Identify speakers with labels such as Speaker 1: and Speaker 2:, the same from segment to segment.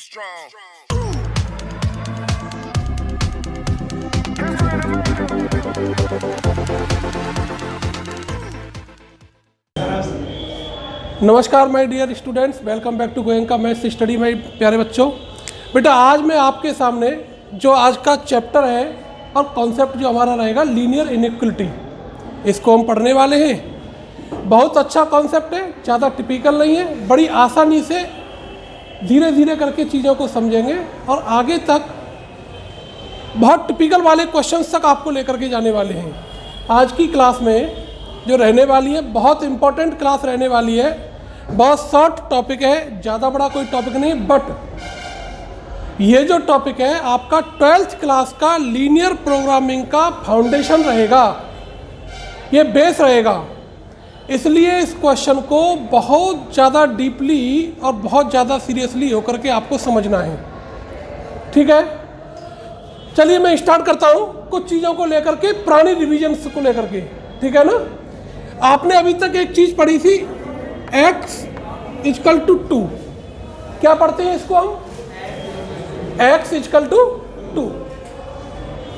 Speaker 1: strong.
Speaker 2: नमस्कार my dear students, welcome back to Goenka maths study. My प्यारे बच्चों, बेटा आज मैं आपके सामने जो आज का चैप्टर है और कॉन्सेप्ट जो हमारा रहेगा लीनियर इनइक्वलिटी, इसको हम पढ़ने वाले हैं। बहुत अच्छा कॉन्सेप्ट है, ज़्यादा टिपिकल नहीं है, बड़ी आसानी से धीरे धीरे करके चीज़ों को समझेंगे और आगे तक बहुत टिपिकल वाले क्वेश्चंस तक आपको लेकर के जाने वाले हैं। आज की क्लास में जो रहने वाली है, बहुत इंपॉर्टेंट क्लास रहने वाली है, बहुत शॉर्ट टॉपिक है, ज़्यादा बड़ा कोई टॉपिक नहीं, बट ये जो टॉपिक है आपका 12th क्लास का लीनियर प्रोग्रामिंग का फाउंडेशन रहेगा, ये बेस रहेगा। इसलिए इस क्वेश्चन को बहुत ज़्यादा डीपली और बहुत ज़्यादा सीरियसली होकर के आपको समझना है, ठीक है। चलिए मैं स्टार्ट करता हूँ कुछ चीज़ों को लेकर के, पुरानी रिविजन्स को लेकर के, ठीक है ना। आपने अभी तक एक चीज़ पढ़ी थी, x इक्वल टू 2। क्या पढ़ते हैं इसको हम? x equal to 2।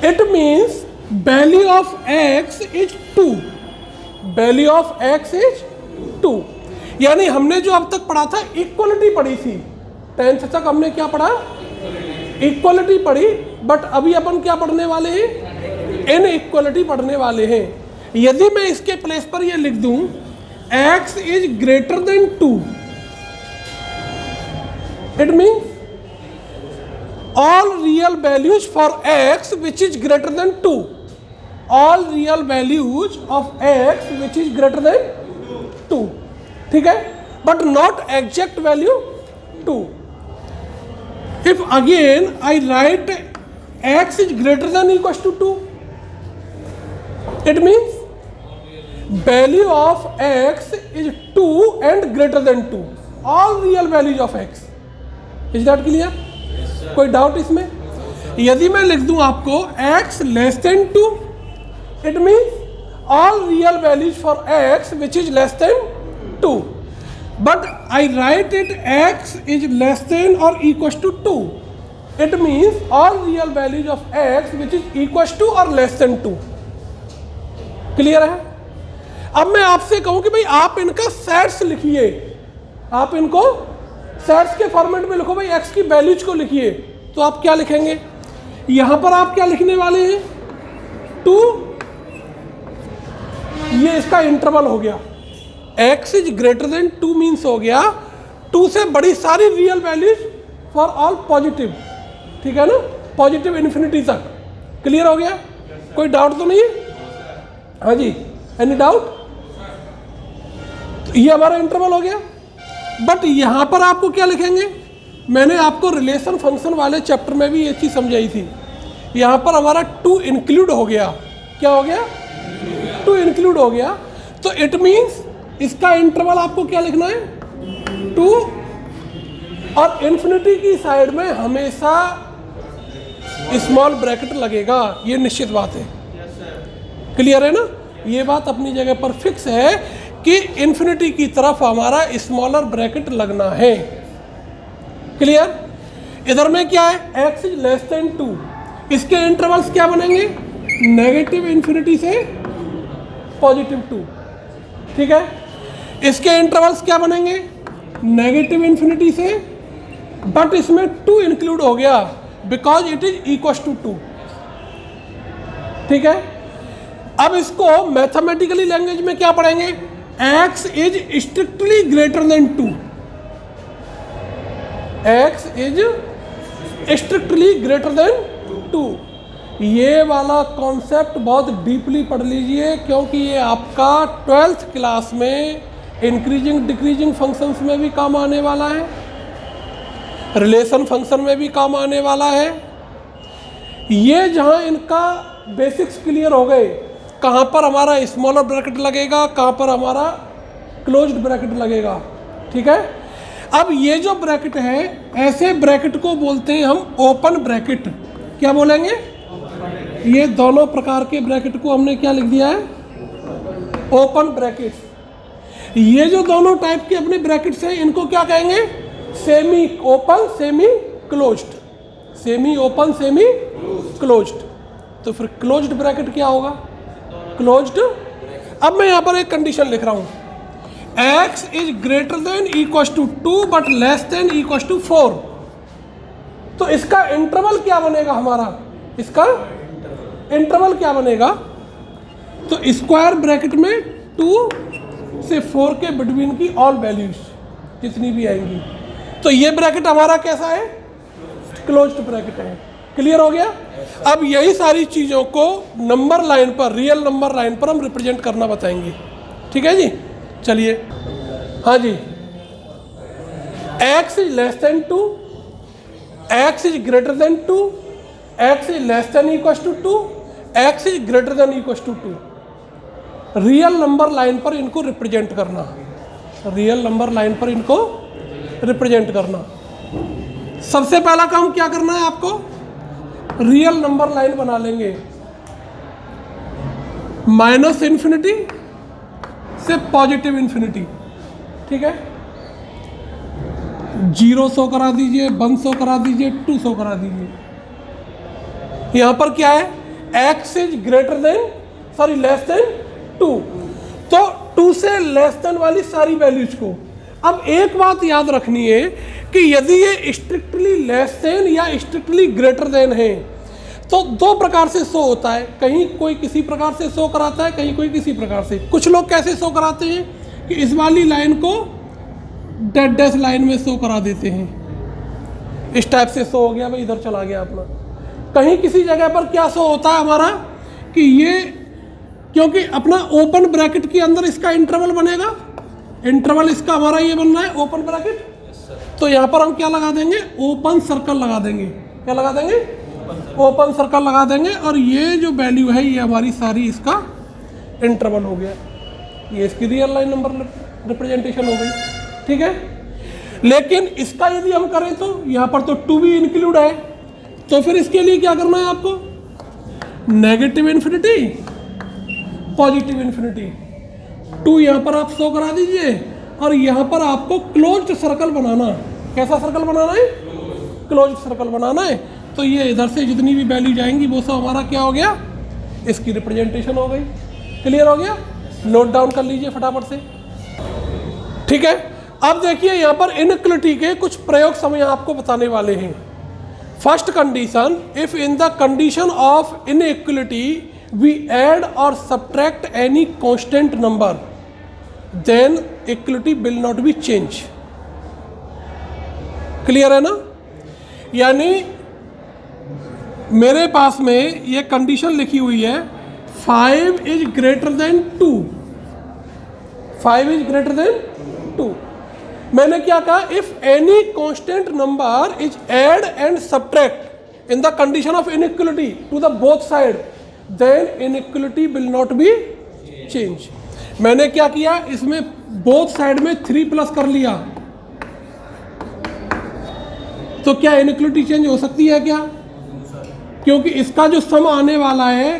Speaker 2: It means value of x is 2। Value of x is 2। यानी हमने जो अब तक पढ़ा था इक्वलिटी पढ़ी थी, 10th तक हमने क्या पढ़ा? इक्वलिटी पढ़ी। बट अभी अपन क्या पढ़ने वाले हैं? इनइक्वलिटी पढ़ने वाले हैं। यदि मैं इसके प्लेस पर ये लिख दूं x is greater than 2, it means all real values for x which is greater than 2, all real values of x which is greater than 2, ठीक है, but not exact value 2। If again I write x is greater than equals to 2, it means value of x is 2 and greater than 2, all real values of x. Is that clear? कोई doubt इसमें? यदि मैं लिख दूं आपको x less than 2, it means all real values for x which is less than 2. But I write it x is less than or equals to 2. It means all real values of x which is equals to or less than 2. Clear है? अब मैं आपसे कहूं कि भाई आप इनका sets लिखिए, आप इनको सेट्स के फॉर्मेट में लिखो। भाई x की वैल्यूज को लिखिए, तो आप क्या लिखेंगे? यहां पर आप क्या लिखने वाले हैं? 2। ये इसका इंटरवल हो गया। x is greater than 2 means हो गया 2 से बड़ी सारी real values for all positive, ठीक है ना, पॉजिटिव इन्फिनिटी तक। क्लियर हो गया? कोई डाउट तो नहीं है? हाँ जी, एनी डाउट? ये हमारा इंटरवल हो गया। बट यहां पर आपको क्या लिखेंगे? मैंने आपको रिलेशन फंक्शन वाले चैप्टर में भी ये चीज समझाई थी। यहां पर हमारा 2 इंक्लूड हो गया। क्या हो गया? 2 इंक्लूड हो गया। तो इट मीन्स इसका इंटरवल आपको क्या लिखना है? 2, और इन्फिनिटी की साइड में हमेशा स्मॉल ब्रैकेट लगेगा, ये निश्चित बात है। क्लियर है ना? ये बात अपनी जगह पर फिक्स है कि इन्फिनिटी की तरफ हमारा स्मॉलर ब्रैकेट लगना है। क्लियर? इधर में क्या है? x is less than 2। इसके इंटरवल्स क्या बनेंगे? नेगेटिव इन्फिनिटी से पॉजिटिव 2, ठीक है। इसके इंटरवल्स क्या बनेंगे? नेगेटिव इन्फिनिटी से, बट इसमें 2 इंक्लूड हो गया because it is equal to 2, ठीक है। अब इसको मैथमेटिकली लैंग्वेज में क्या पढ़ेंगे? x is strictly greater than 2। x is strictly greater than 2। ये वाला कॉन्सेप्ट बहुत डीपली पढ़ लीजिए, क्योंकि ये आपका 12th क्लास में इंक्रीजिंग डिक्रीजिंग फंक्शंस में भी काम आने वाला है, रिलेशन फंक्शन में भी काम आने वाला है। ये जहाँ इनका बेसिक्स क्लियर हो गए, कहाँ पर हमारा स्मॉलर ब्रैकेट लगेगा, कहाँ पर हमारा क्लोज्ड ब्रैकेट लगेगा, ठीक है। अब ये जो ब्रैकेट है, ऐसे ब्रैकेट को बोलते हैं हम ओपन ब्रैकेट। क्या बोलेंगे? ये दोनों प्रकार के ब्रैकेट को हमने क्या लिख दिया है? Open bracket. ये जो दोनों टाइप के अपने ब्रैकेट्स हैं, इनको क्या कहेंगे? Semi open, semi closed, semi open semi closed, तो फिर क्लोज्ड ब्रैकेट क्या होगा, क्लोज्ड। अब मैं यहां पर एक कंडीशन लिख रहा हूं, x is greater than equal to 2 but less than equal to 4, तो इसका इंटरवल क्या बनेगा हमारा, इसका इंटरवल क्या बनेगा, तो स्क्वायर ब्रैकेट में 2 से 4 के बिटवीन की ऑल वैल्यूज जितनी भी आएंगी, तो ये ब्रैकेट हमारा कैसा है, क्लोज्ड ब्रैकेट है। क्लियर हो गया। अब यही सारी चीज़ों को नंबर लाइन पर, रियल नंबर लाइन पर हम रिप्रेजेंट करना बताएंगे। ठीक है जी, चलिए। हाँ जी, x is less than 2, x is greater than 2, x is less than equal to 2, x is greater than equal to 2। Real number line पर इनको रिप्रेजेंट करना, रियल नंबर लाइन पर इनको रिप्रेजेंट करना। सबसे पहला काम क्या करना है आपको, रियल नंबर लाइन बना लेंगे, माइनस इन्फिनिटी से पॉजिटिव इन्फिनिटी। ठीक है, 0 शो करा दीजिए, 1 शो करा दीजिए, 2 शो करा दीजिए। यहां पर क्या है, x is greater then, sorry less than 2, तो 2 से लेस देन वाली सारी वैल्यूज को। अब एक बात याद रखनी है कि यदि ये स्ट्रिक्टली लेस देन या स्ट्रिक्टली ग्रेटर देन है तो दो प्रकार से शो होता है, कहीं कोई किसी प्रकार से शो कराता है, कहीं कोई किसी प्रकार से। कुछ लोग कैसे शो कराते हैं कि इस वाली लाइन को डेड डैश लाइन में शो करा देते हैं, इस टाइप से शो हो गया भाई, इधर चला गया अपना। कहीं किसी जगह पर क्या शो होता है हमारा कि ये, क्योंकि अपना ओपन ब्रैकेट के अंदर इसका इंटरवल बनेगा, इंटरवल इसका हमारा ये बन रहा है ओपन ब्रैकेट, तो यहाँ पर हम क्या लगा देंगे, ओपन सर्कल लगा देंगे। क्या लगा देंगे, ओपन सर्कल लगा देंगे, और ये जो वैल्यू है ये हमारी सारी इसका इंटरवल हो गया, ये इसकी रियल लाइन नंबर रिप्रेजेंटेशन हो गई। ठीक है, लेकिन इसका यदि हम करें तो यहाँ पर तो 2 भी इंक्लूड है, तो फिर इसके लिए क्या करना है आपको, नेगेटिव इन्फिनिटी पॉजिटिव इन्फिनिटी, 2 यहाँ पर आप शो करा दीजिए, और यहाँ पर आपको क्लोज्ड सर्कल बनाना। कैसा सर्कल बनाना है, क्लोज्ड सर्कल बनाना है। तो ये इधर से जितनी भी वैल्यू जाएंगी वो सब हमारा क्या हो गया, इसकी रिप्रेजेंटेशन हो गई। क्लियर हो गया, नोट डाउन कर लीजिए फटाफट से। ठीक है, अब देखिए यहाँ पर इनइक्वलिटी के कुछ प्रयोग समय आपको बताने वाले हैं। First condition, if in the condition of inequality we add और subtract any constant number then equality will not be change. Clear है ना, यानी मेरे पास में ये कंडीशन लिखी हुई है 5 is greater than 2, 5 is greater than 2। मैंने क्या कहा, if any constant number is add and subtract in the condition of inequality to the both side then inequality will not be change. मैंने क्या किया, इसमें बोथ साइड में 3 plus कर लिया, तो क्या इनइक्वलिटी चेंज हो सकती है क्या, क्योंकि इसका जो सम आने वाला है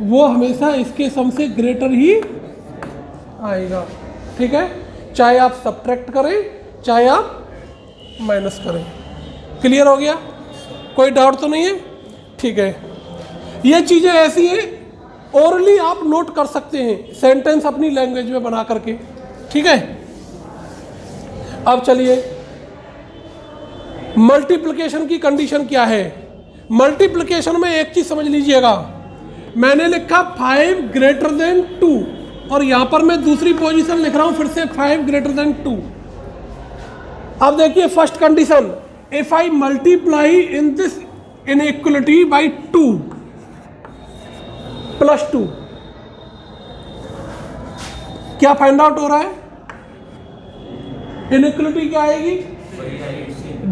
Speaker 2: वो हमेशा इसके सम से ग्रेटर ही आएगा। ठीक है, चाहे आप सब्ट्रैक्ट करें चाहे आप माइनस करें। क्लियर हो गया, कोई डाउट तो नहीं है। ठीक है, ये चीज़ें ऐसी हैं ओरली आप नोट कर सकते हैं, सेंटेंस अपनी लैंग्वेज में बना करके। ठीक है, अब चलिए मल्टीप्लिकेशन की कंडीशन क्या है। मल्टीप्लिकेशन में एक चीज समझ लीजिएगा, मैंने लिखा 5 ग्रेटर देन 2 और यहां पर मैं दूसरी पोजीशन लिख रहा हूं फिर से 5 ग्रेटर देन 2। अब देखिए first condition, if I multiply in this inequality by 2 plus 2, क्या फाइंड आउट हो रहा है, इनइक्वलिटी क्या आएगी,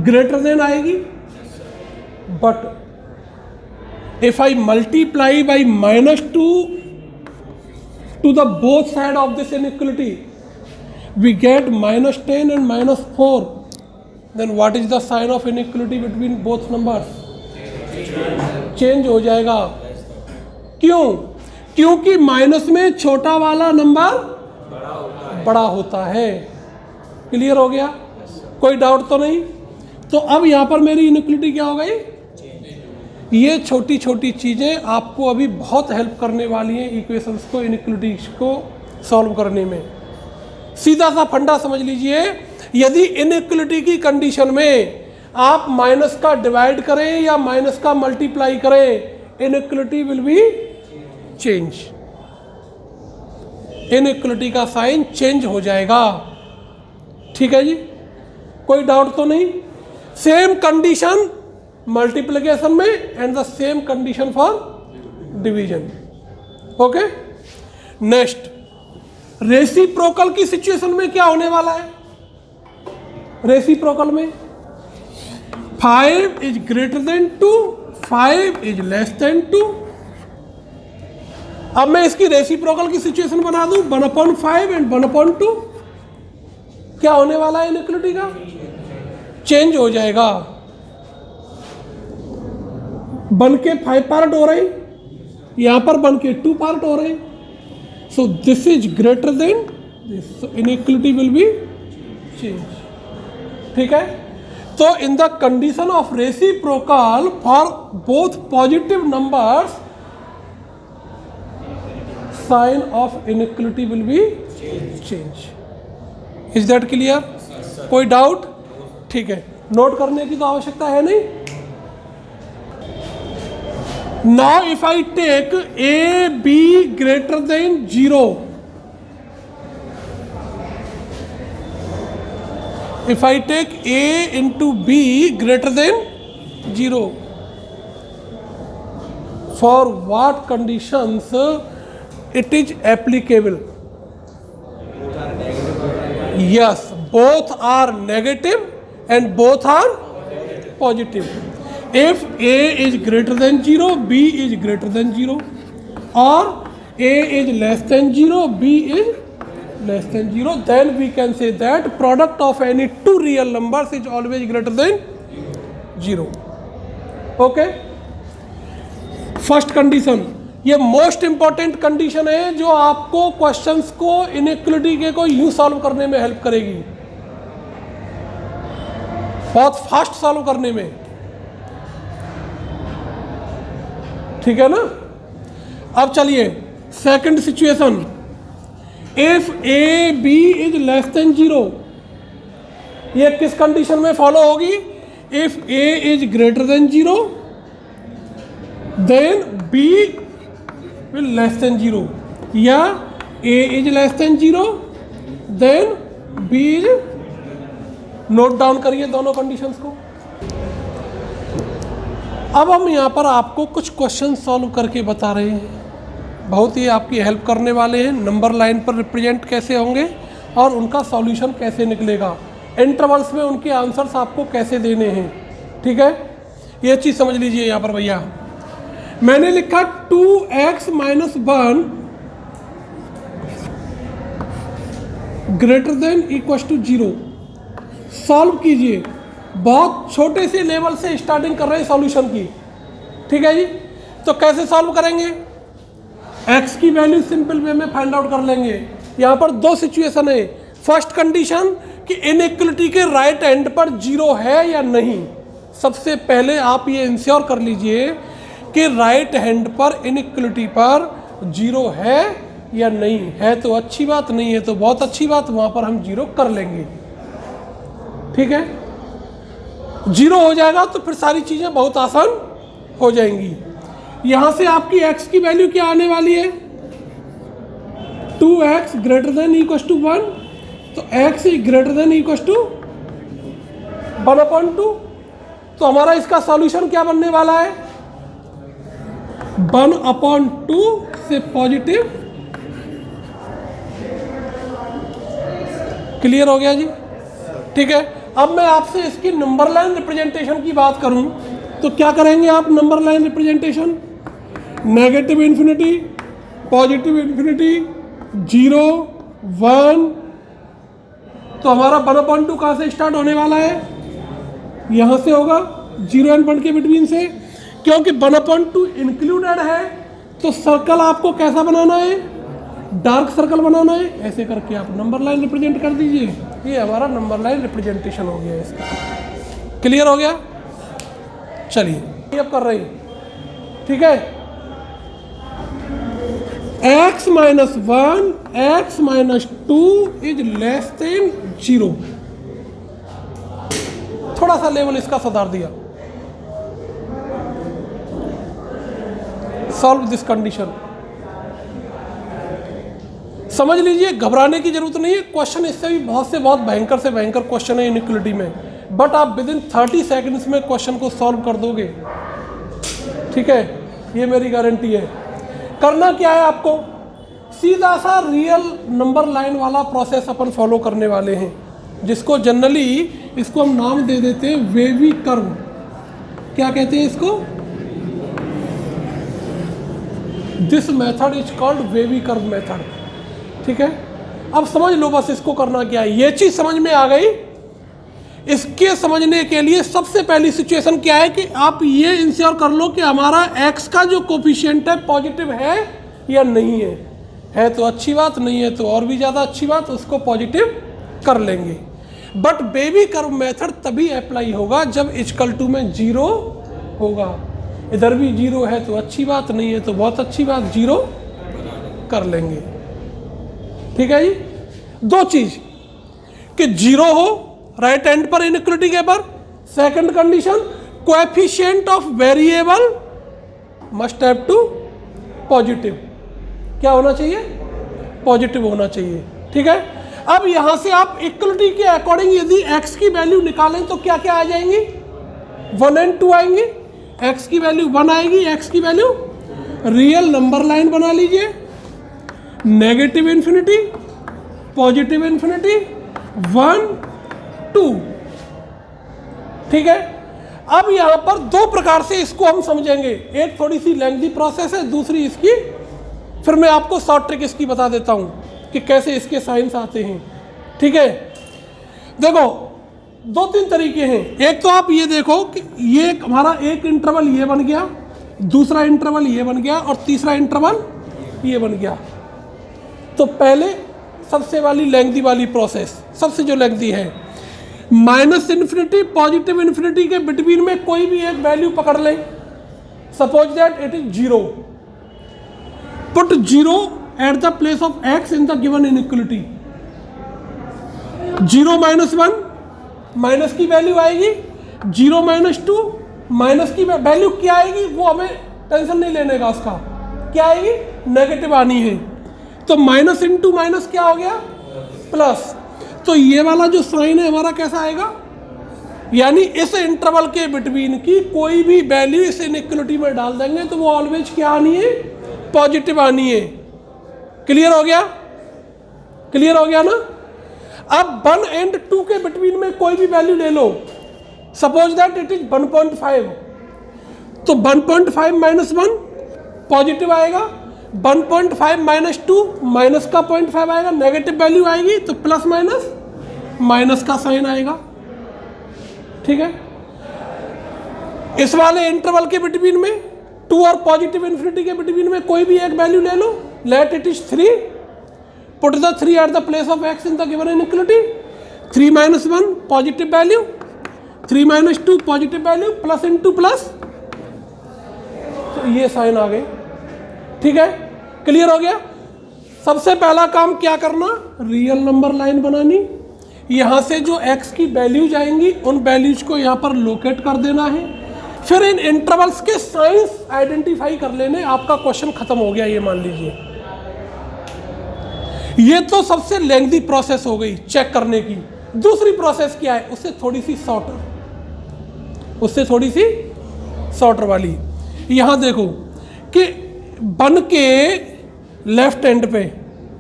Speaker 2: ग्रेटर देन आएगी। But if I multiply by -2 to the both side of this inequality, we get -10 and -4. Then what is the sign of inequality between both numbers? Change हो जाएगा। क्यों? क्योंकि माइनस में छोटा वाला नंबर बड़ा होता है। क्लियर हो गया, कोई डाउट तो नहीं। तो अब यहाँ पर मेरी इनइक्वलिटी क्या हो गई? ये छोटी छोटी चीज़ें आपको अभी बहुत हेल्प करने वाली हैं इक्वेशंस को, इनइक्वलिटीज को सॉल्व करने में। सीधा सा फंडा समझ लीजिए, यदि इनइक्वलिटी की कंडीशन में आप माइनस का डिवाइड करें या माइनस का मल्टीप्लाई करें, inequality will be change. Inequality का साइन चेंज हो जाएगा। ठीक है जी, कोई डाउट तो नहीं? सेम कंडीशन मल्टीप्लिकेशन में and the same condition for division. Okay, next reciprocal की सिचुएशन में क्या होने वाला है? रेसिप्रोकल में 5 is greater than 2, 5 is less than 2। अब मैं इसकी रेसिप्रोकल की सिचुएशन बना दूं 1/5 एंड 1/2। क्या होने वाला है? इनइक्वलिटी का चेंज हो जाएगा। बन के 5 पार्ट हो रहे, यहां पर बन के 2 पार्ट हो रहे। So this is greater than this, inequality will be change. ठीक है, तो in the condition of reciprocal for both positive numbers, sign of inequality will be change. Is that clear? कोई डाउट? ठीक है, नोट करने की तो आवश्यकता है नहीं। Now if I take A B greater than 0, if I take A into B greater than 0, for what conditions it is applicable? Yes, both are negative and both are positive. If A is greater than 0, B is greater than 0, or A is less than 0, B is less than 0, then we can say that product of any two real numbers is always greater than 0. Okay, first condition, ये most important condition है जो आपको questions को inequality के को यूं solve करने में हेल्प करेगी, बहुत फास्ट सॉल्व करने में। ठीक है ना? अब चलिए second situation, if A B is less than 0, ये किस कंडीशन में फॉलो होगी? If A is greater than 0, then B will less than 0, या A is less than 0, then B is, note down करिए दोनों कंडीशंस को। अब हम यहाँ पर आपको कुछ क्वेश्चन सॉल्व करके बता रहे हैं, बहुत ही आपकी हेल्प करने वाले हैं। नंबर लाइन पर रिप्रेजेंट कैसे होंगे और उनका सॉल्यूशन कैसे निकलेगा, इंटरवल्स में उनके आंसर्स आपको कैसे देने हैं। ठीक है, ये चीज़ समझ लीजिए। यहाँ पर भैया मैंने लिखा 2x - 1 greater than equal to 0। Solve कीजिए, बहुत छोटे से लेवल से स्टार्टिंग कर रहे हैं सॉल्यूशन की। ठीक है जी, तो कैसे सॉल्व करेंगे? x की वैल्यू सिंपल वे में फाइंड आउट कर लेंगे। यहाँ पर दो सिचुएशन है। फर्स्ट कंडीशन कि इनइक्वलिटी के राइट एंड पर 0 है या नहीं। सबसे पहले आप ये इंश्योर कर लीजिए कि राइट हैंड पर इनइक्वलिटी पर 0 है या नहीं है। तो अच्छी बात, नहीं है तो बहुत अच्छी बात, वहाँ पर हम 0 कर लेंगे। ठीक है, 0 हो जाएगा तो फिर सारी चीज़ें बहुत आसान हो जाएंगी। यहाँ से आपकी x की वैल्यू क्या आने वाली है? 2x greater than equal to 1, तो x is greater than equal to 1/2। तो हमारा इसका सॉल्यूशन क्या बनने वाला है? 1/2 से पॉजिटिव। क्लियर हो गया जी? ठीक है, अब मैं आपसे इसकी नंबर लाइन रिप्रेजेंटेशन की बात करूं तो क्या करेंगे आप? Number line representation, negative infinity, positive infinity, 0, 1। तो हमारा 1/2 कहाँ से स्टार्ट होने वाला है? यहाँ से होगा, 0 और 1 के बिटवीन से। क्योंकि 1/2 इंक्लूडेड है तो सर्कल आपको कैसा बनाना है? डार्क सर्कल बनाना है। ऐसे करके आप नंबर लाइन रिप्रेजेंट कर दीजिए। ये हमारा नंबर लाइन रिप्रेजेंटेशन हो गया इसका। क्लियर हो गया? चलिए अब कर रहे हैं, ठीक है। x minus 1 x minus 2 is less than 0। थोड़ा सा लेवल इसका सुधार दिया। Solve this condition. समझ लीजिए, घबराने की जरूरत नहीं है। क्वेश्चन इससे भी बहुत भयंकर से भयंकर क्वेश्चन है इनइक्वालिटी में, बट आप विद इन 30 सेकंड्स में क्वेश्चन को सॉल्व कर दोगे, ठीक है, ये मेरी गारंटी है। करना क्या है आपको, सीधा सा रियल नंबर लाइन वाला प्रोसेस अपन फॉलो करने वाले हैं, जिसको जनरली इसको हम नाम दे देते हैं वेवी कर्व। क्या कहते हैं इसको? This method is called wavy curve method, ठीक है। अब समझ लो बस इसको करना क्या है। ये चीज समझ में आ गई। इसके समझने के लिए सबसे पहली सिचुएशन क्या है कि आप ये इंश्योर कर लो कि हमारा x का जो कोफिशिएंट है पॉजिटिव है या नहीं है। है तो अच्छी बात, नहीं है तो और भी ज़्यादा अच्छी बात, उसको पॉजिटिव कर लेंगे। बट बेबी कर्व मेथड तभी अप्लाई होगा जब इक्वल टू में 0 होगा। इधर भी 0 है तो अच्छी बात, नहीं है तो बहुत अच्छी बात, 0 कर लेंगे, ठीक है जी। दो चीज कि 0 हो राइट हैंड पर इनइक्वालिटी के पर। Second condition, coefficient of variable must have to positive. क्या होना चाहिए? पॉजिटिव होना चाहिए, ठीक है। अब यहां से आप इक्वलिटी के अकॉर्डिंग यदि x की वैल्यू निकालें तो क्या क्या आ जाएंगी? 1 और 2 आएंगी। x की वैल्यू 1 आएगी, x की वैल्यू रियल नंबर लाइन बना लीजिए, नेगेटिव इन्फिनिटी, पॉजिटिव इन्फिनिटी, 1 2, ठीक है। अब यहां पर दो प्रकार से इसको हम समझेंगे। एक थोड़ी सी लेंथी प्रोसेस है, दूसरी इसकी, फिर मैं आपको शॉर्ट ट्रिक इसकी बता देता हूं कि कैसे इसके साइंस आते हैं, ठीक है। देखो 2-3 तरीके हैं। एक तो आप ये देखो कि ये हमारा एक इंटरवल ये बन गया, दूसरा इंटरवल ये बन गया और तीसरा इंटरवल ये बन गया। तो पहले सबसे वाली लेंथी वाली प्रोसेस, सबसे जो लेंथी है, माइनस इन्फिनिटी पॉजिटिव इन्फिनिटी के बिटवीन में कोई भी एक वैल्यू पकड़ लें। Suppose that it is 0। Put 0 eight the place of x in the given inequality. 0 minus 1 minus की वैल्यू आएगी, 0 माइनस 2 माइनस की वैल्यू क्या आएगी वो हमें टेंशन नहीं लेने का, उसका क्या आएगी? नेगेटिव आनी है। तो माइनस इंटू माइनस क्या हो गया? प्लस। तो ये वाला जो साइन है हमारा कैसा आएगा? यानी इस इंटरवल के बिटवीन की कोई भी वैल्यू इस इनइक्वालिटी में डाल देंगे तो वो ऑलवेज क्या आनी है? पॉजिटिव आनी है। क्लियर हो गया? क्लियर हो गया ना? अब 1 और 2 के बिटवीन में कोई भी वैल्यू ले लो। Suppose that it is 1.5। तो 1.5 माइनस 1 पॉजिटिव आएगा, 1.5 माइनस 2 माइनस का 0.5 आएगा, नेगेटिव वैल्यू आएगी तो प्लस माइनस माइनस का साइन आएगा, ठीक है। इस वाले इंटरवल के बिटवीन में 2 और पॉजिटिव इन्फिनिटी के बिटवीन में कोई भी एक वैल्यू ले लो। Let it is 3। Put the 3 at the place of x in the given inequality. 3 minus 1 positive value, 3 minus 2 positive value, plus into plus, तो ये साइन आ गए, ठीक है। क्लियर हो गया? सबसे पहला काम क्या करना? रियल नंबर लाइन बनानी। यहां से जो x की वैल्यूज आएंगी उन वैल्यूज को यहां पर लोकेट कर देना है। फिर इन इंटरवल्स के साइंस आइडेंटिफाई कर लेने, आपका क्वेश्चन खत्म हो गया, ये मान लीजिए। ये तो सबसे लेंथी प्रोसेस हो गई चेक करने की। दूसरी प्रोसेस क्या है? उससे थोड़ी सी शॉर्टर वाली। यहां देखो कि 1 के लेफ्ट एंड पे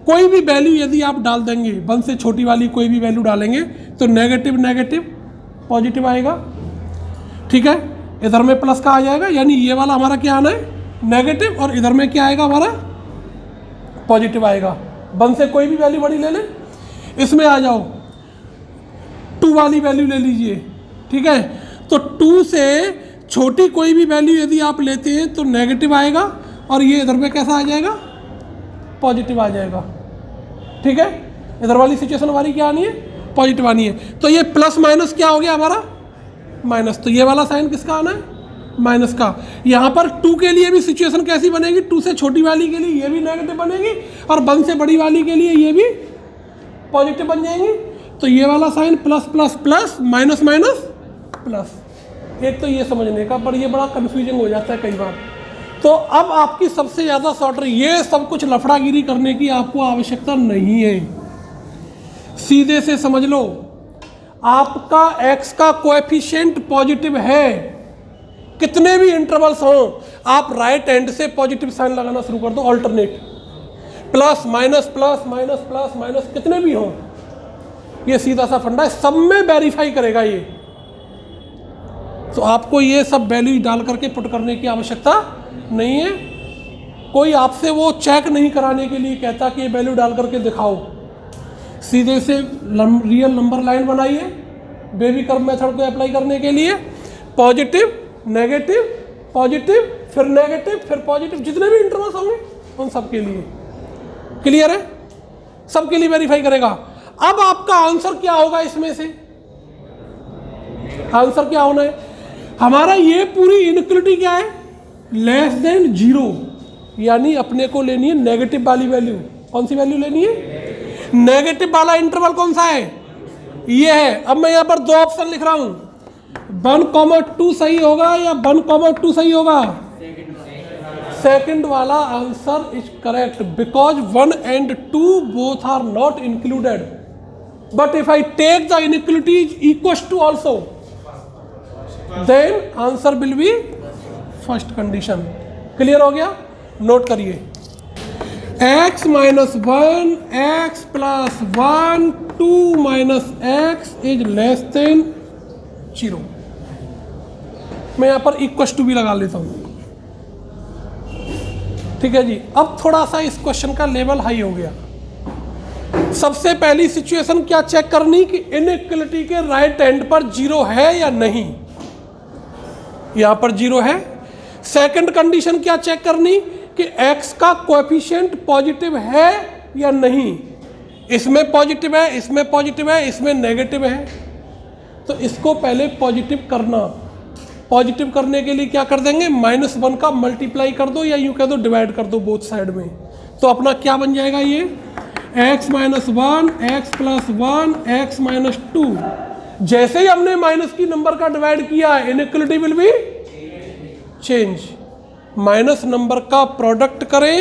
Speaker 2: कोई भी वैल्यू यदि आप डाल देंगे, 1 से छोटी वाली कोई भी वैल्यू डालेंगे तो नेगेटिव नेगेटिव पॉजिटिव आएगा, ठीक है। इधर में प्लस का आ जाएगा, यानी ये वाला हमारा क्या आना है? नेगेटिव, और इधर में क्या आएगा हमारा? पॉजिटिव आएगा। 1 से कोई भी वैल्यू बड़ी ले लें। इसमें आ जाओ, 2 वाली वैल्यू ले लीजिए, ठीक है। तो 2 से छोटी कोई भी वैल्यू यदि आप लेते हैं तो नेगेटिव आएगा, और ये इधर में कैसा आ जाएगा? पॉजिटिव आ जाएगा, ठीक है। इधर वाली सिचुएशन हमारी क्या आनी है? पॉजिटिव आनी है। तो ये प्लस माइनस क्या हो गया हमारा? माइनस, तो ये वाला साइन किसका आना है? माइनस का। यहाँ पर 2 के लिए भी सिचुएशन कैसी बनेगी? 2 से छोटी वाली के लिए ये भी नेगेटिव बनेगी और 1 से बड़ी वाली के लिए ये भी पॉजिटिव बन जाएंगी। तो ये वाला sign plus plus plus minus minus plus. एक तो ये समझने का, पर ये बड़ा कंफ्यूजिंग हो जाता है कई बार। तो अब आपकी सबसे ज़्यादा शॉर्टर, ये सब कुछ लफड़ागिरी करने की आपको आवश्यकता नहीं है। सीधे से समझ लो, आपका x का कोएफिशिएंट पॉजिटिव है, कितने भी इंटरवल्स हों, आप राइट हैंड से पॉजिटिव साइन लगाना शुरू कर दो, alternate, plus minus plus minus plus minus, कितने भी हों। ये सीधा सा फंडा है, सब में वेरीफाई करेगा ये। तो आपको ये सब वैल्यू डाल करके पुट करने की आवश्यकता नहीं है। कोई आपसे वो चेक नहीं कराने के लिए कहता कि ये वैल्यू डाल करके दिखाओ। सीधे से रियल नंबर लाइन बनाइए बेबी कर्व मेथड को अप्लाई करने के लिए। पॉजिटिव नेगेटिव पॉजिटिव फिर नेगेटिव फिर पॉजिटिव, जितने भी इंटरवल्स होंगे उन सब के लिए। क्लियर है? सबके लिए वेरीफाई करेगा। अब आपका आंसर क्या होगा इसमें से? आंसर क्या होना है हमारा? ये पूरी इनइक्वालिटी क्या है? लेस देन 0, यानी अपने को लेनी है नेगेटिव वाली वैल्यू। कौन सी वैल्यू लेनी है? नेगेटिव वाला इंटरवल कौन सा है? ये है। अब मैं यहाँ पर 2 ऑप्शन लिख रहा हूँ, 1,2 सही होगा या 1,2 सही होगा? सेकंड वाला answer is correct, because 1 and 2 both are not included. But if I take the inequality is equals to also, then answer will be first condition. Clear हो गया? नोट करिए, x minus 1 x plus 1 2 minus x is less than 0। मैं यहाँ पर equals to भी लगा लेता हूँ। ठीक है जी। अब थोड़ा सा इस क्वेश्चन का लेवल हाई हो गया। सबसे पहली सिचुएशन क्या चेक करनी कि इनइक्वालिटी के राइट एंड पर 0 है या नहीं। यहाँ पर 0 है। सेकंड कंडीशन क्या चेक करनी कि x का कोएफिशिएंट पॉजिटिव है या नहीं। इसमें पॉजिटिव है, इसमें पॉजिटिव है, इसमें नेगेटिव है। तो इसको पहले पॉजिटिव करना। पॉजिटिव करने के लिए क्या कर देंगे? -1 का मल्टीप्लाई कर दो, या यूँ कह दो डिवाइड कर दो बोथ साइड में। तो अपना क्या बन जाएगा? ये x minus 1 x plus 1 x minus 2। जैसे ही हमने माइनस की नंबर का डिवाइड किया, inequality will be change. Minus number का प्रोडक्ट करें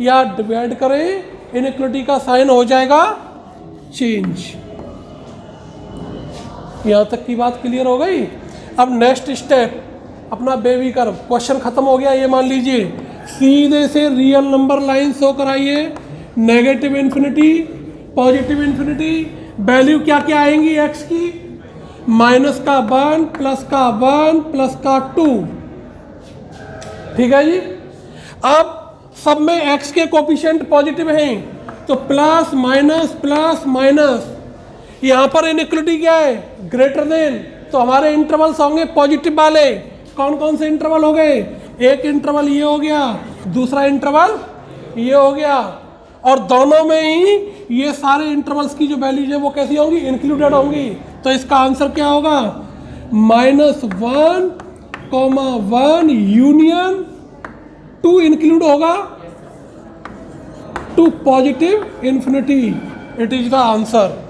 Speaker 2: या डिवाइड करें, इनइक्वालिटी का साइन हो जाएगा चेंज। यहाँ तक की बात क्लियर हो गई। अब नेक्स्ट स्टेप अपना बेबी कर्व। क्वेश्चन खत्म हो गया ये मान लीजिए। सीधे से रियल नंबर लाइन शो कराइए, negative infinity positive infinity. Value क्या क्या आएंगी x की? माइनस का 1 प्लस का 1 प्लस का 2। ठीक है जी। अब सब में x के कोफिशिएंट पॉजिटिव हैं, तो प्लस माइनस। यहाँ पर इनइक्वालिटी क्या है? Greater than. तो हमारे इंटरवल्स होंगे पॉजिटिव वाले। कौन कौन से इंटरवल हो गए? एक इंटरवल ये हो गया, दूसरा इंटरवल ये हो गया, और दोनों में ही ये सारे इंटरवल्स की जो वैल्यूज है वो कैसी होंगी? इंक्लूडेड होंगी। तो इसका आंसर क्या होगा? -1, 1 यूनियन 2 इंक्लूड होगा to positive infinity. It is the answer.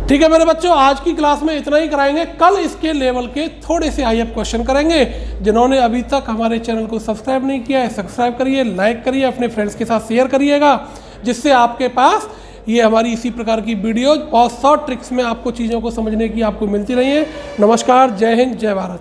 Speaker 2: ठीक है मेरे बच्चों, आज की क्लास में इतना ही कराएंगे। कल इसके लेवल के थोड़े से हाई अप क्वेश्चन करेंगे। जिन्होंने अभी तक हमारे चैनल को सब्सक्राइब नहीं किया है, सब्सक्राइब करिए, लाइक करिए, अपने फ्रेंड्स के साथ शेयर करिएगा, जिससे आपके पास ये हमारी इसी प्रकार की वीडियोज बहुत शॉर्ट ट्रिक्स में आपको चीज़ों को समझने की आपको मिलती रही है। नमस्कार, जय हिंद, जय भारत।